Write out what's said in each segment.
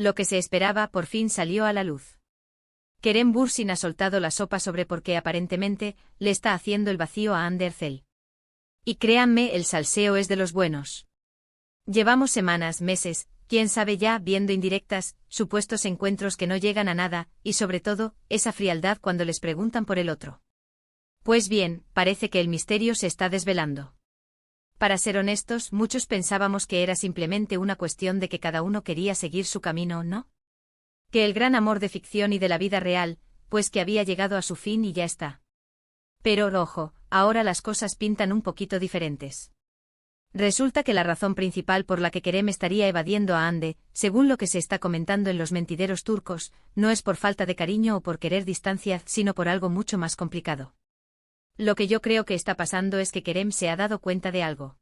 Lo que se esperaba por fin salió a la luz. Kerem Bürsin ha soltado la sopa sobre por qué aparentemente le está haciendo el vacío a Hande Erçel. Y créanme, el salseo es de los buenos. Llevamos semanas, meses, quién sabe ya, viendo indirectas, supuestos encuentros que no llegan a nada, y sobre todo, esa frialdad cuando les preguntan por el otro. Pues bien, parece que el misterio se está desvelando. Para ser honestos, muchos pensábamos que era simplemente una cuestión de que cada uno quería seguir su camino, ¿no? Que el gran amor de ficción y de la vida real, pues que había llegado a su fin y ya está. Pero, ojo, ahora las cosas pintan un poquito diferentes. Resulta que la razón principal por la que Kerem estaría evadiendo a Hande, según lo que se está comentando en los mentideros turcos, no es por falta de cariño o por querer distancia, sino por algo mucho más complicado. Lo que yo creo que está pasando es que Kerem se ha dado cuenta de algo.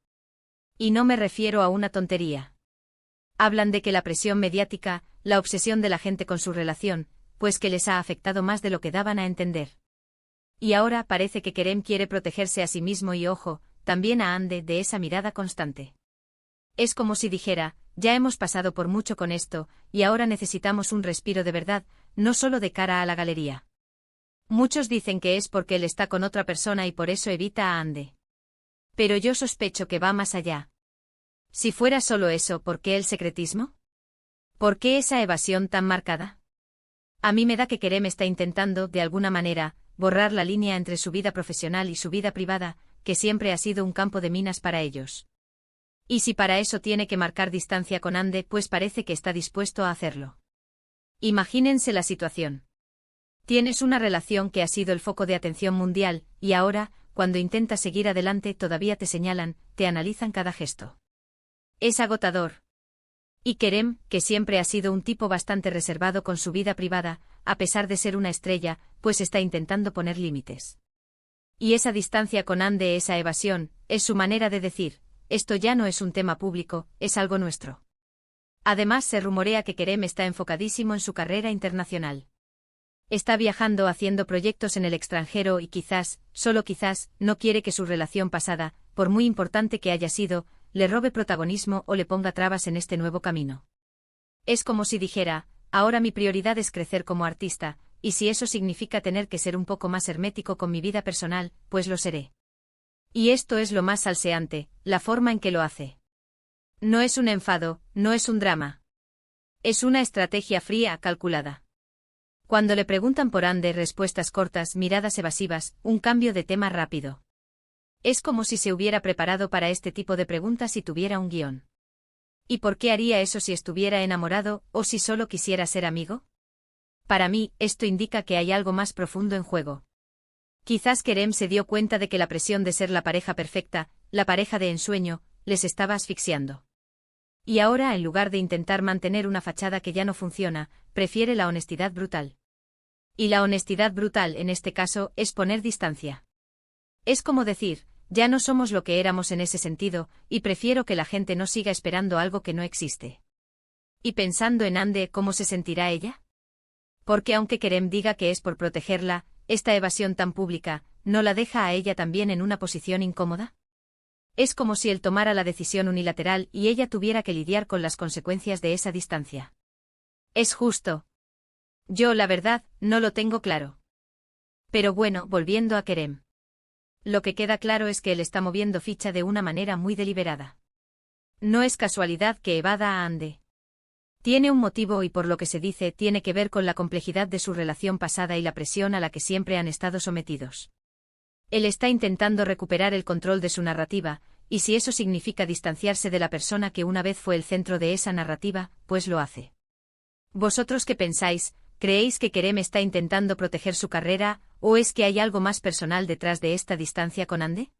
Y no me refiero a una tontería. Hablan de que la presión mediática, la obsesión de la gente con su relación, pues que les ha afectado más de lo que daban a entender. Y ahora parece que Kerem quiere protegerse a sí mismo y, ojo, también a Hande de esa mirada constante. Es como si dijera, ya hemos pasado por mucho con esto, y ahora necesitamos un respiro de verdad, no solo de cara a la galería. Muchos dicen que es porque él está con otra persona y por eso evita a Hande. Pero yo sospecho que va más allá. Si fuera solo eso, ¿por qué el secretismo? ¿Por qué esa evasión tan marcada? A mí me da que Kerem está intentando, de alguna manera, borrar la línea entre su vida profesional y su vida privada, que siempre ha sido un campo de minas para ellos. Y si para eso tiene que marcar distancia con Hande, pues parece que está dispuesto a hacerlo. Imagínense la situación. Tienes una relación que ha sido el foco de atención mundial, y ahora, cuando intentas seguir adelante, todavía te señalan, te analizan cada gesto. Es agotador. Y Kerem, que siempre ha sido un tipo bastante reservado con su vida privada, a pesar de ser una estrella, pues está intentando poner límites. Y esa distancia con Hande, esa evasión, es su manera de decir, esto ya no es un tema público, es algo nuestro. Además, se rumorea que Kerem está enfocadísimo en su carrera internacional. Está viajando haciendo proyectos en el extranjero y quizás, solo quizás, no quiere que su relación pasada, por muy importante que haya sido, le robe protagonismo o le ponga trabas en este nuevo camino. Es como si dijera, ahora mi prioridad es crecer como artista, y si eso significa tener que ser un poco más hermético con mi vida personal, pues lo seré. Y esto es lo más salseante, la forma en que lo hace. No es un enfado, no es un drama. Es una estrategia fría, calculada. Cuando le preguntan por Hande, respuestas cortas, miradas evasivas, un cambio de tema rápido. Es como si se hubiera preparado para este tipo de preguntas y tuviera un guión. ¿Y por qué haría eso si estuviera enamorado, o si solo quisiera ser amigo? Para mí, esto indica que hay algo más profundo en juego. Quizás Kerem se dio cuenta de que la presión de ser la pareja perfecta, la pareja de ensueño, les estaba asfixiando. Y ahora, en lugar de intentar mantener una fachada que ya no funciona, prefiere la honestidad brutal. Y la honestidad brutal, en este caso, es poner distancia. Es como decir, ya no somos lo que éramos en ese sentido, y prefiero que la gente no siga esperando algo que no existe. Y pensando en Hande, ¿cómo se sentirá ella? Porque aunque Kerem diga que es por protegerla, esta evasión tan pública, ¿no la deja a ella también en una posición incómoda? Es como si él tomara la decisión unilateral y ella tuviera que lidiar con las consecuencias de esa distancia. ¿Es justo? Yo, la verdad, no lo tengo claro. Pero bueno, volviendo a Kerem. Lo que queda claro es que él está moviendo ficha de una manera muy deliberada. No es casualidad que evada a Hande. Tiene un motivo y por lo que se dice tiene que ver con la complejidad de su relación pasada y la presión a la que siempre han estado sometidos. Él está intentando recuperar el control de su narrativa, y si eso significa distanciarse de la persona que una vez fue el centro de esa narrativa, pues lo hace. ¿Vosotros qué pensáis? ¿Creéis que Kerem está intentando proteger su carrera, o es que hay algo más personal detrás de esta distancia con Hande?